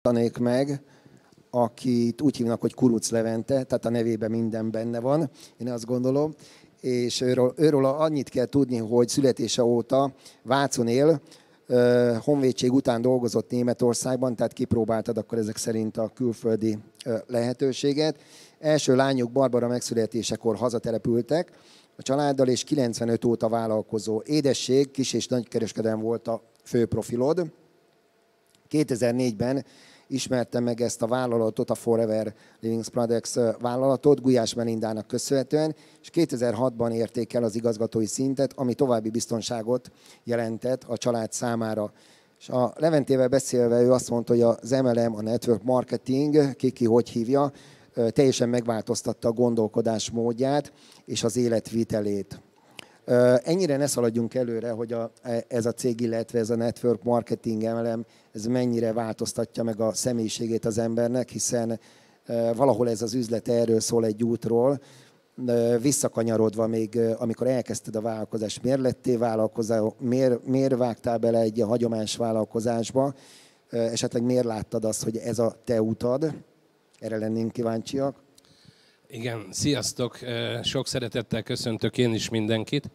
tanék meg, akit úgy hívnak, hogy Kuruc Levente, tehát a nevében minden benne van, én azt gondolom. És őről annyit kell tudni, hogy születése óta Vácon él, honvédség után dolgozott Németországban, tehát kipróbáltad akkor ezek szerint a külföldi lehetőséget. Első lányuk Barbara megszületésekor hazatelepültek a családdal, és 95 óta vállalkozó. Édesség, kis- és nagykereskedelem volt a fő profilod. 2004-ben ismertem meg ezt a vállalatot, a Forever Living Products vállalatot, Gulyás Melindának köszönhetően, és 2006-ban érték el az igazgatói szintet, ami további biztonságot jelentett a család számára. És a Leventével beszélve ő azt mondta, hogy az MLM, a network marketing, ki hogy hívja, teljesen megváltoztatta a gondolkodás módját és az életvitelét. Ennyire ne szaladjunk előre, hogy ez a cég, illetve ez a network marketing MLM, ez mennyire változtatja meg a személyiségét az embernek, hiszen valahol ez az üzlet erről szól, egy útról. Visszakanyarodva még, amikor elkezdted a vállalkozást, miért lettél vállalkozó, miért vágtál bele egy hagyományos vállalkozásba, esetleg miért láttad azt, hogy ez a te utad? Erre lennénk kíváncsiak. Igen, sziasztok! Sok szeretettel köszöntök én is mindenkit.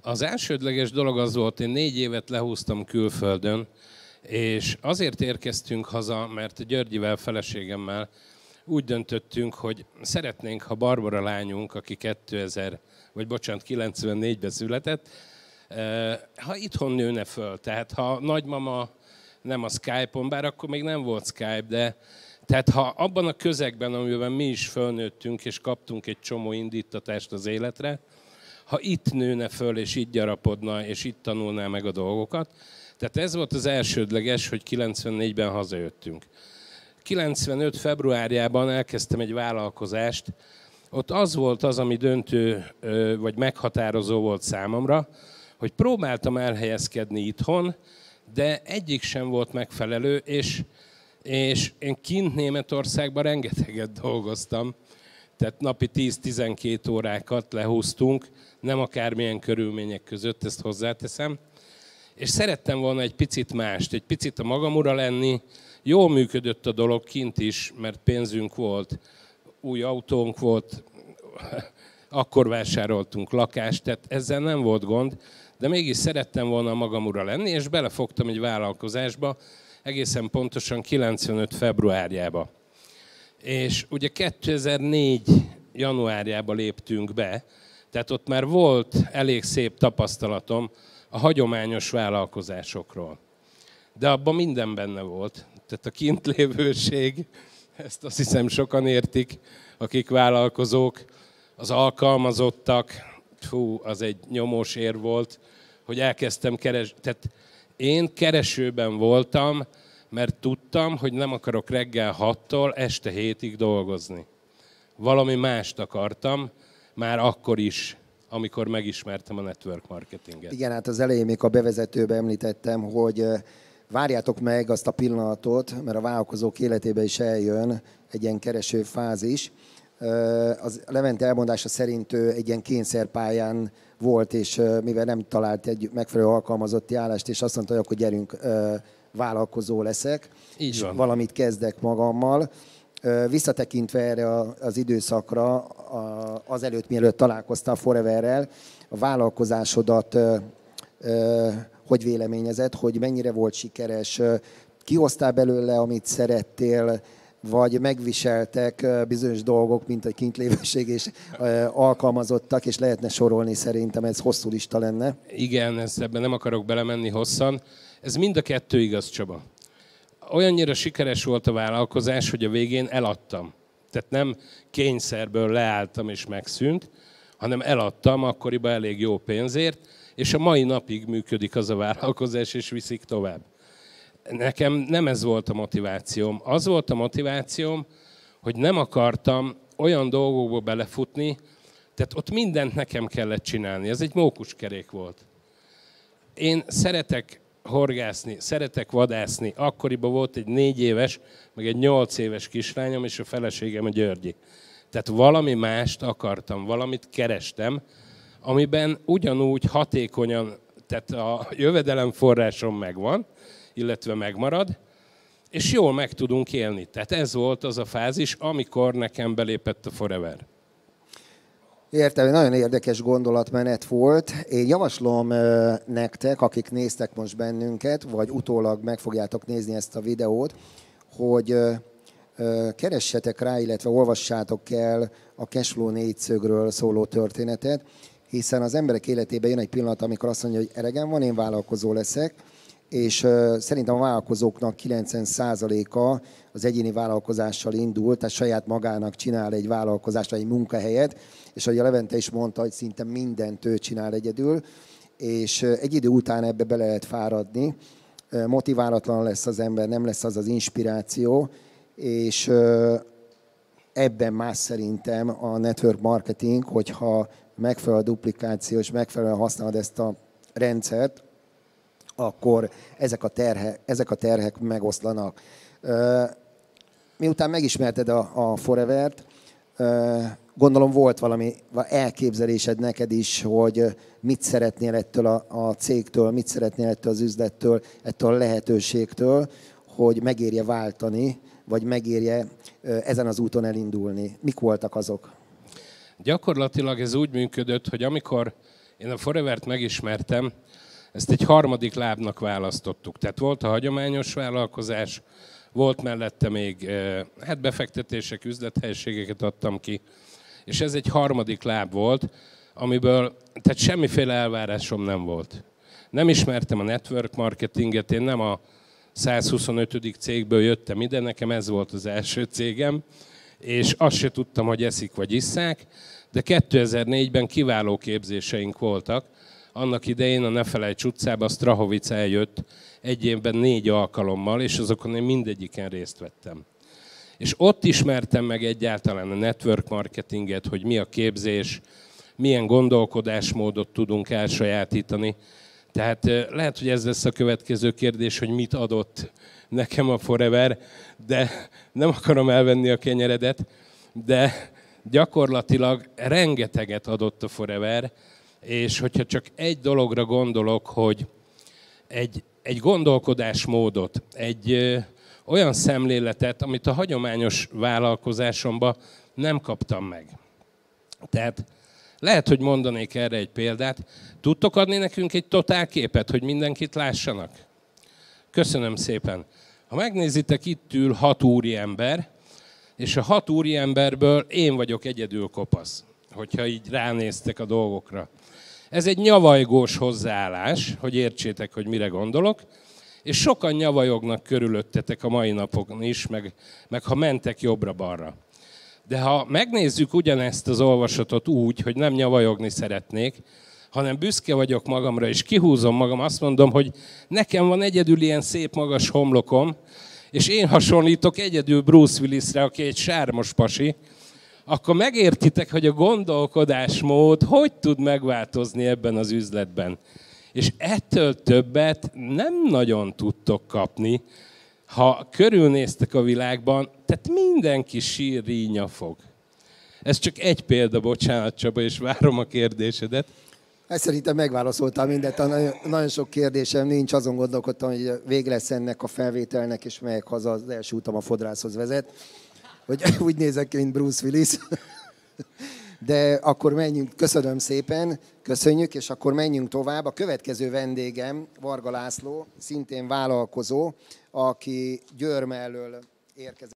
Az elsődleges dolog az volt, én 4 évet lehúztam külföldön, és azért érkeztünk haza, mert Györgyivel, feleségemmel úgy döntöttünk, hogy szeretnénk, ha Barbara lányunk, aki 94-ben született, ha itthon nőne föl. Tehát ha nagymama nem a Skype-on, bár akkor még nem volt Skype, de tehát ha abban a közegben, amiben mi is fölnőttünk, és kaptunk egy csomó indítatást az életre, ha itt nőne föl, és itt gyarapodna, és itt tanulná meg a dolgokat. Tehát ez volt az elsődleges, hogy 94-ben hazajöttünk. 95. februárjában elkezdtem egy vállalkozást. Ott az volt az, ami döntő, vagy meghatározó volt számomra, hogy próbáltam elhelyezkedni itthon, de egyik sem volt megfelelő, és én kint Németországban rengeteget dolgoztam, tehát napi 10-12 órákat lehúztunk, nem akármilyen körülmények között, ezt hozzáteszem. És szerettem volna egy picit mást, egy picit a magam ura lenni. Jól működött a dolog kint is, mert pénzünk volt, új autónk volt, akkor vásároltunk lakást, tehát ezzel nem volt gond, de mégis szerettem volna a magam ura lenni, és belefogtam egy vállalkozásba, egészen pontosan 95. februárjába. És ugye 2004. januárjába léptünk be, tehát ott már volt elég szép tapasztalatom a hagyományos vállalkozásokról. De abban minden benne volt. Tehát a kintlévőség, ezt azt hiszem sokan értik, akik vállalkozók, az alkalmazottak, az egy nyomós ér volt, hogy elkezdtem keresni. Tehát én keresőben voltam, mert tudtam, hogy nem akarok reggel 6-tól este 7-ig dolgozni. Valami mást akartam, már akkor is, amikor megismertem a network marketinget. Igen, hát az elején még a bevezetőben említettem, hogy várjátok meg azt a pillanatot, mert a vállalkozók életébe is eljön egy ilyen kereső fázis. Az Levente elmondása szerint ő egy ilyen kényszerpályán volt, és mivel nem talált egy megfelelő alkalmazotti állást, és azt mondta, hogy akkor gyerünk, vállalkozó leszek, így van. És valamit kezdek magammal. Visszatekintve erre az időszakra, azelőtt, mielőtt találkoztál Foreverrel, a vállalkozásodat hogy véleményezed, hogy mennyire volt sikeres, kihoztál belőle, amit szerettél, vagy megviseltek bizonyos dolgok, mint a kintlévőség és alkalmazottak, és lehetne sorolni, szerintem ez hosszú lista lenne. Igen, ebben nem akarok belemenni hosszan. Ez mind a kettő igaz, Csaba. Olyannyira sikeres volt a vállalkozás, hogy a végén eladtam. Tehát nem kényszerből leálltam és megszűnt, hanem eladtam akkoriban elég jó pénzért, és a mai napig működik az a vállalkozás, és viszik tovább. Nekem nem ez volt a motivációm. Az volt a motivációm, hogy nem akartam olyan dolgokba belefutni, tehát ott mindent nekem kellett csinálni. Ez egy mókuskerék volt. Én szeretek horgászni, szeretek vadászni. Akkoriban volt egy 4 éves, meg egy 8 éves kislányom, és a feleségem a Györgyi. Tehát valami mást akartam, valamit kerestem, amiben ugyanúgy hatékonyan, tehát a jövedelemforrásom megvan, illetve megmarad, és jól meg tudunk élni. Tehát ez volt az a fázis, amikor nekem belépett a Forever. Értem, nagyon érdekes gondolatmenet volt. Én javaslom nektek, akik néztek most bennünket, vagy utólag meg fogjátok nézni ezt a videót, hogy keressetek rá, illetve olvassátok el a Cashflow négyszögről szóló történetet, hiszen az emberek életében jön egy pillanat, amikor azt mondja, hogy elegem van, én vállalkozó leszek, és szerintem a vállalkozóknak 90%-a az egyéni vállalkozással indul, tehát saját magának csinál egy vállalkozást, vagy egy munkahelyet, és ahogy a Levente is mondta, hogy szinte mindent ő csinál egyedül, és egy idő után ebbe bele lehet fáradni, motiválatlan lesz az ember, nem lesz az az inspiráció, és ebben más szerintem a network marketing, hogyha megfelelő a duplikáció, és megfelelően használod ezt a rendszert, akkor ezek a terhek megoszlanak. Miután megismerted a Forevert, gondolom volt valami elképzelésed neked is, hogy mit szeretnél ettől a cégtől, mit szeretnél ettől az üzlettől, ettől a lehetőségtől, hogy megérje váltani, vagy megérje ezen az úton elindulni. Mik voltak azok? Gyakorlatilag ez úgy működött, hogy amikor én a Forevert megismertem, ezt egy harmadik lábnak választottuk. Tehát volt a hagyományos vállalkozás, volt mellette még befektetések, üzlethelyiségeket adtam ki, és ez egy harmadik láb volt, amiből tehát semmiféle elvárásom nem volt. Nem ismertem a network marketinget, én nem a 125. cégből jöttem ide, nekem ez volt az első cégem, és azt se tudtam, hogy eszik vagy isszák, de 2004-ben kiváló képzéseink voltak. Annak idején a Ne Felejts utcába Strahovic eljött egy évben 4 alkalommal, és azokon én mindegyiken részt vettem. És ott ismertem meg egyáltalán a network marketinget, hogy mi a képzés, milyen gondolkodásmódot tudunk elsajátítani. Tehát lehet, hogy ez lesz a következő kérdés, hogy mit adott nekem a Forever, de nem akarom elvenni a kenyeredet, de gyakorlatilag rengeteget adott a Forever, és hogyha csak egy dologra gondolok, hogy egy gondolkodásmódot, egy olyan szemléletet, amit a hagyományos vállalkozásomban nem kaptam meg. Tehát lehet, hogy mondanék erre egy példát. Tudtok adni nekünk egy totálképet, hogy mindenkit lássanak? Köszönöm szépen. Ha megnézitek, itt ül 6 úriember, és a 6 úriemberből én vagyok egyedül kopasz, hogyha így ránéztek a dolgokra. Ez egy nyavajgós hozzáállás, hogy értsétek, hogy mire gondolok, és sokan nyavajognak körülöttetek a mai napon is, meg ha mentek jobbra-balra. De ha megnézzük ugyanezt az olvasatot úgy, hogy nem nyavajogni szeretnék, hanem büszke vagyok magamra, és kihúzom magam, azt mondom, hogy nekem van egyedül ilyen szép magas homlokom, és én hasonlítok egyedül Bruce Willisre, aki egy sármos pasi, akkor megértitek, hogy a gondolkodásmód hogy tud megváltozni ebben az üzletben. És ettől többet nem nagyon tudtok kapni, ha körülnéztek a világban, tehát mindenki sírrínya fog. Ez csak egy példa, bocsánat Csaba, és várom a kérdésedet. Szerintem megválaszoltál mindent, nagyon sok kérdésem nincs, azon gondolkodtam, hogy vége lesz ennek a felvételnek, és megyek haza, az első utam a fodrászhoz vezet, hogy úgy nézek ki, mint Bruce Willis. De akkor menjünk, köszönöm szépen, köszönjük, és akkor menjünk tovább. A következő vendégem Varga László, szintén vállalkozó, aki Győr mellől érkezett.